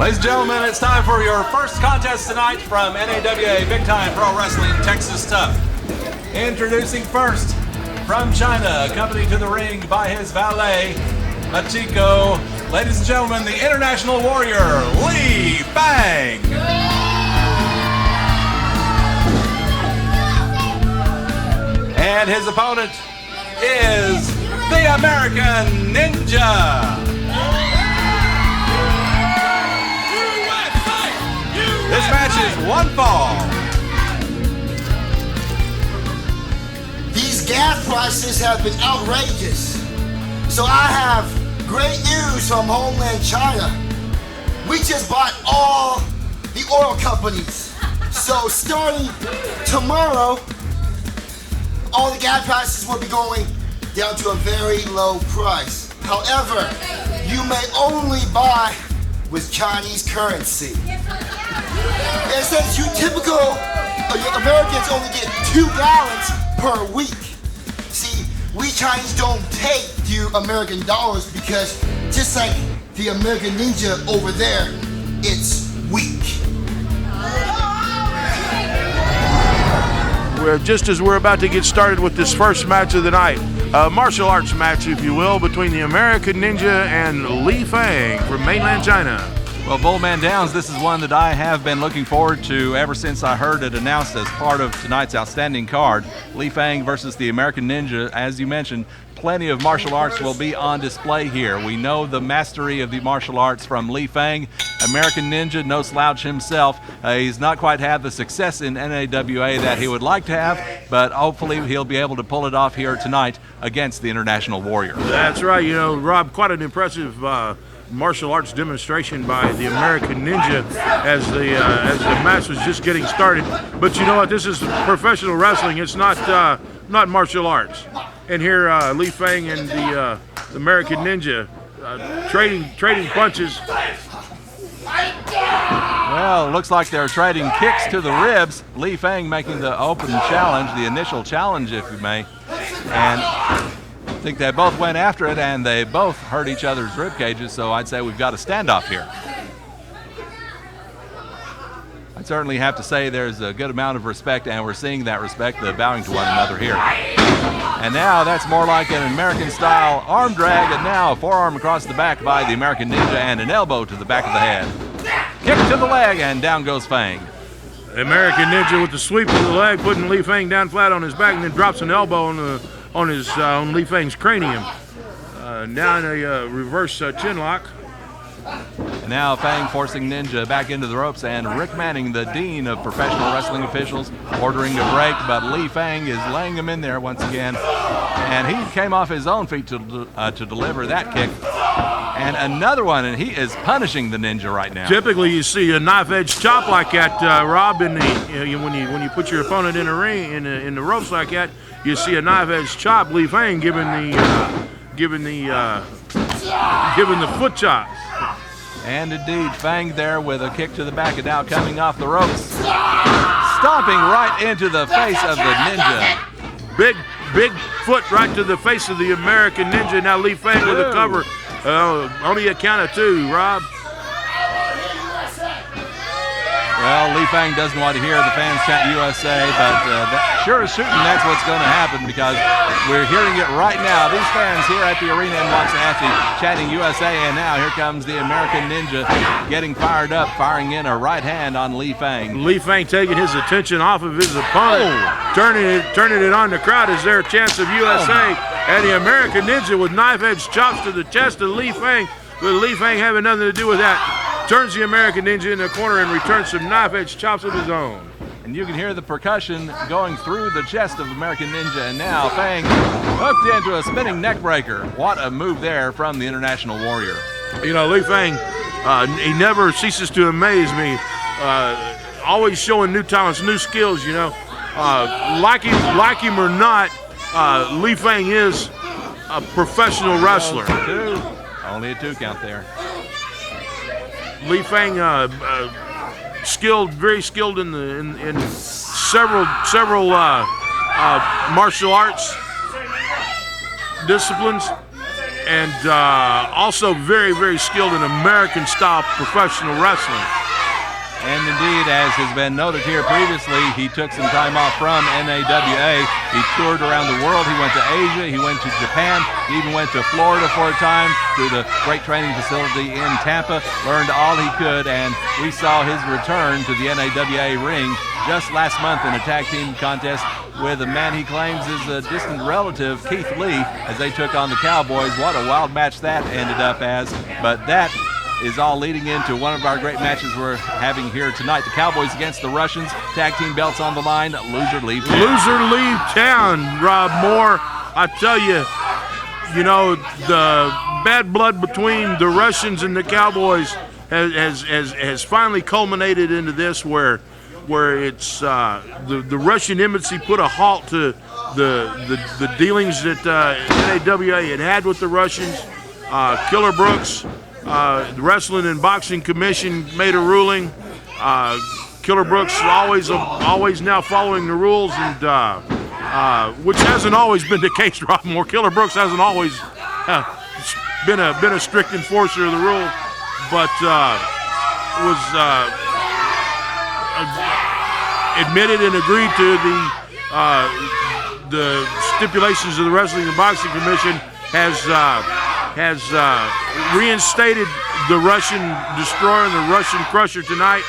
Ladies and gentlemen, it's time for your first contest tonight from NAWA Big Time Pro Wrestling Texas Tough. Introducing first, from China, accompanied to the ring by his valet, Machiko. Ladies and gentlemen, the International Warrior, Li Fang. And his opponent is the American Ninja. This match is one fall. These gas prices have been outrageous. So I have great news from homeland China. We just bought all the oil companies. So starting tomorrow, all the gas prices will be going down to a very low price. However, you may only buy with Chinese currency. And since you typical Americans only get 2 gallons per week, see, we Chinese don't take the American dollars because just like the American Ninja over there, it's weak. Just as we're about to get started with this first match of the night, a martial arts match, if you will, between the American Ninja and Li Fang from mainland China. Well, Bullman Downs, this is one that I have been looking forward to ever since I heard it announced as part of tonight's outstanding card. Li Fang versus the American Ninja. As you mentioned, plenty of martial arts will be on display here. We know the mastery of the martial arts from Li Fang. American Ninja, no slouch himself. He's not quite had the success in NAWA that he would like to have, but hopefully he'll be able to pull it off here tonight against the International Warrior. That's right. You know, Rob, quite an impressive martial arts demonstration by the American Ninja as the match was just getting started. But you know what? This is professional wrestling. It's not martial arts. And here, Li Fang and the American Ninja trading punches. Well, it looks like they're trading kicks to the ribs. Li Fang making the open challenge, the initial challenge, if you may. And I think they both went after it, and they both hurt each other's rib cages, so I'd say we've got a standoff here. I'd certainly have to say there's a good amount of respect, and we're seeing that respect, the bowing to one another here. And now that's more like an American-style arm drag, and now a forearm across the back by the American Ninja and an elbow to the back of the head. Kick to the leg, and down goes Fang. The American Ninja with the sweep of the leg, putting Li Fang down flat on his back, and then drops an elbow on Li Fang's cranium. Now in a reverse chin lock. And now Fang forcing Ninja back into the ropes, and Rick Manning, the dean of professional wrestling officials, ordering a break, but Li Fang is laying him in there once again. And he came off his own feet to deliver that kick. And another one, and he is punishing the Ninja right now. Typically, you see a knife-edge chop like that, Rob. When you put your opponent in a ring in the ropes like that, you see a knife-edge chop. Li Fang giving the foot chop. And indeed, Fang there with a kick to the back, and now coming off the ropes, stomping right into the face of the Ninja. Big foot right to the face of the American Ninja. Now Li Fang with a cover. Only a count of 2, Rob. Well, Li Fang doesn't want to hear the fans chant USA, but sure as shooting, that's what's going to happen, because we're hearing it right now. These fans here at the arena in Waxahachie chanting USA, and now here comes the American Ninja getting fired up, firing in a right hand on Li Fang. Li Fang taking his attention off of his opponent, turning it on the crowd. Is there a chance of USA? And the American Ninja with knife-edge chops to the chest of Li Fang, with Li Fang having nothing to do with that. Turns the American Ninja in the corner and returns some knife-edge chops of his own. And you can hear the percussion going through the chest of American Ninja, and now Fang hooked into a spinning neck breaker. What a move there from the International Warrior. You know, Li Fang, he never ceases to amaze me. Always showing new talents, new skills, you know. Like him or not, Li Fang is a professional wrestler. Only a 2 count there. Li Fang, very skilled in several martial arts disciplines. and also very, very skilled in American-style professional wrestling. And indeed, as has been noted here previously, he took some time off from NAWA. He toured around the world. He went to Asia. He went to Japan. He even went to Florida for a time to the great training facility in Tampa. Learned all he could, and we saw his return to the NAWA ring just last month in a tag team contest with a man he claims is a distant relative, Keith Lee, as they took on the Cowboys. What a wild match that ended up as. But that is all leading into one of our great matches we're having here tonight. The Cowboys against the Russians. Tag team belts on the line. Loser leave town. Loser leave town, Rob Moore. I tell you, you know, the bad blood between the Russians and the Cowboys has finally culminated into this where it's the Russian embassy put a halt to the dealings that NAWA had with the Russians. Killer Brooks, the Wrestling and Boxing Commission made a ruling. Killer Brooks always now following the rules, and which hasn't always been the case, Rob Moore. Killer Brooks hasn't always been a strict enforcer of the rules, but was admitted and agreed to the stipulations of the Wrestling and Boxing Commission. Has reinstated the Russian Destroyer and the Russian Crusher tonight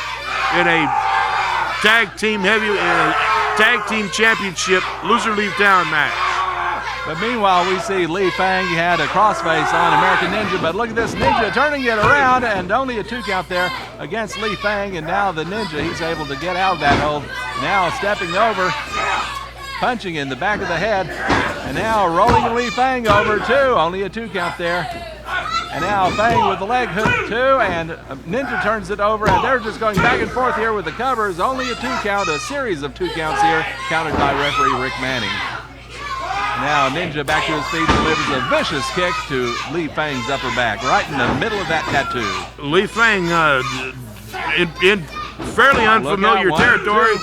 in a tag team championship loser leave town match. But meanwhile, we see Lee Fang. He had a crossface on American Ninja, but look at this Ninja turning it around, and only a 2 count there against Lee Fang. And now the Ninja, he's able to get out of that hold. Now stepping over, punching in the back of the head, and now rolling Lee Fang over too. Only a 2 count there. And now Fang with the leg hook too, and Ninja turns it over, and they're just going back and forth here with the covers. Only a 2 count, a series of 2 counts here, counted by referee Rick Manning. Now Ninja back to his feet, delivers a vicious kick to Lee Fang's upper back, right in the middle of that tattoo. Lee Fang in fairly unfamiliar territory.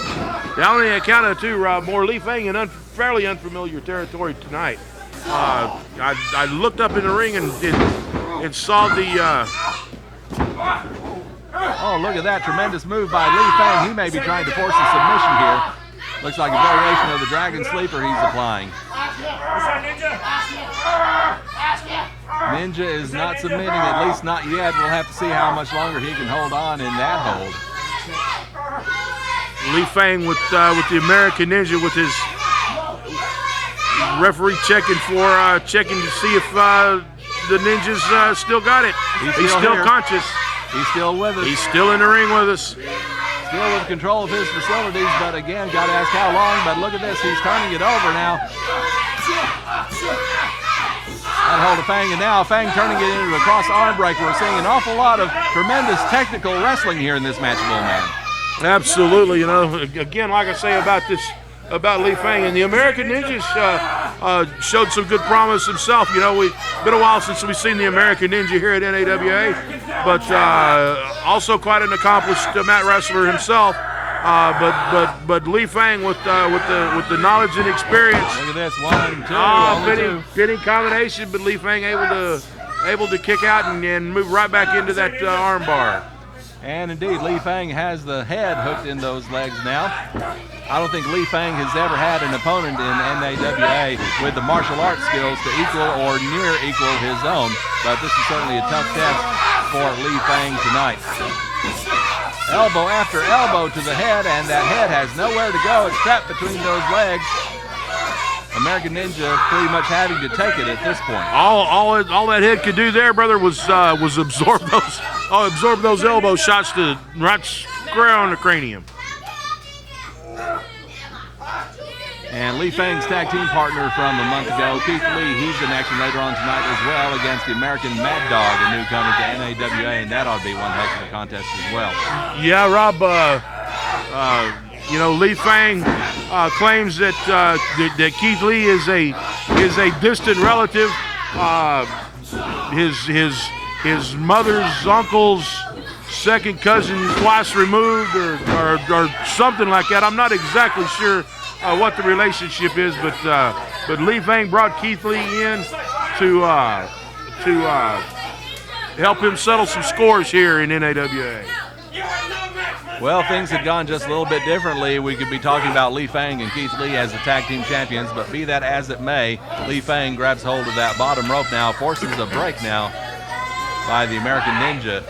Only a count of 2, Rob Moore. Lee Fang in fairly unfamiliar territory tonight. I looked up in the ring and saw the. Oh, look at that tremendous move by Lee Fang. He may be trying to force a submission here. Looks like a variation of the Dragon Sleeper he's applying. Ninja is not submitting, at least not yet. We'll have to see how much longer he can hold on in that hold. Lee Fang with the American Ninja with his referee checking to see if the Ninja's still got it. He's still conscious. He's still with us. He's still in the ring with us. Still with control of his facilities, but again, got to ask how long. But look at this, he's turning it over now. That hold of Fang, and now Fang turning it into a cross arm break. We're seeing an awful lot of tremendous technical wrestling here in this match, Bullman. Absolutely, you know, again, like I say about Lee Fang, and the American Ninjas showed some good promise himself. You know, it's been a while since we've seen the American Ninja here at NAWA, but also quite an accomplished mat wrestler himself. But Lee Fang with the knowledge and experience. Look at this, 1, 2, pitting combination, but Lee Fang able to kick out and move right back into that arm bar. And indeed, Lee Fang has the head hooked in those legs now. I don't think Lee Fang has ever had an opponent in NAWA with the martial arts skills to equal or near equal his own, but this is certainly a tough test for Lee Fang tonight. Elbow after elbow to the head, and that head has nowhere to go. It's trapped between those legs. American Ninja pretty much having to take it at this point. All that head could do there, brother, was absorb those elbow shots to right square on the cranium. And Lee Fang's tag team partner from a month ago, Keith Lee, he's in action later on tonight as well against the American Mad Dog, a newcomer to NAWA, and that ought to be one heck of a contest as well. Yeah, Rob, you know, Lee Fang claims that Keith Lee is a distant relative. His mother's uncle's second cousin, twice removed, or something like that. I'm not exactly sure what the relationship is, but Lee Fang brought Keith Lee in to to help him settle some scores here in NAWA. Well, things had gone just a little bit differently. We could be talking about Li Fang and Keith Lee as the tag team champions, but be that as it may, Li Fang grabs hold of that bottom rope now, forces a break now by the American Ninja.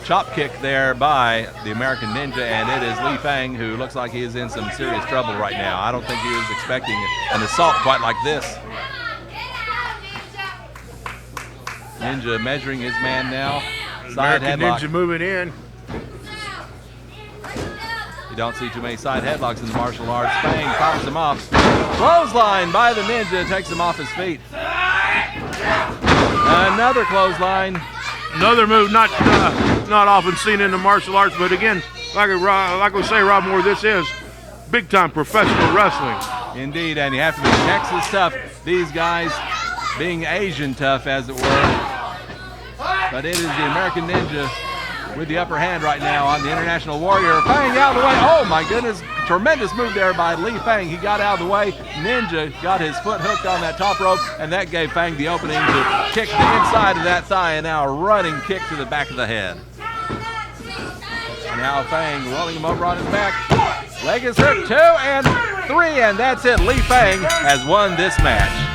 Chop kick there by the American Ninja, and it is Li Fang who looks like he is in some serious trouble right now. I don't think he was expecting an assault quite like this. Ninja measuring his man now. Side American headlock. Ninja moving in. You don't see too many side headlocks in the martial arts. Fang pops him off. Clothesline by the Ninja, takes him off his feet. Another clothesline. Another move not often seen in the martial arts, but again, like we say, Rob Moore, this is big-time professional wrestling. Indeed, and you have to be Texas tough. These guys being Asian tough, as it were. But it is the American Ninja with the upper hand right now on the International Warrior. Fang out of the way. Oh my goodness, tremendous move there by Li Fang. He got out of the way. Ninja got his foot hooked on that top rope, and that gave Fang the opening to kick the inside of that thigh, and now a running kick to the back of the head. Now Fang rolling him over on his back. Leg is hurt, 2 and 3, and that's it. Li Fang has won this match.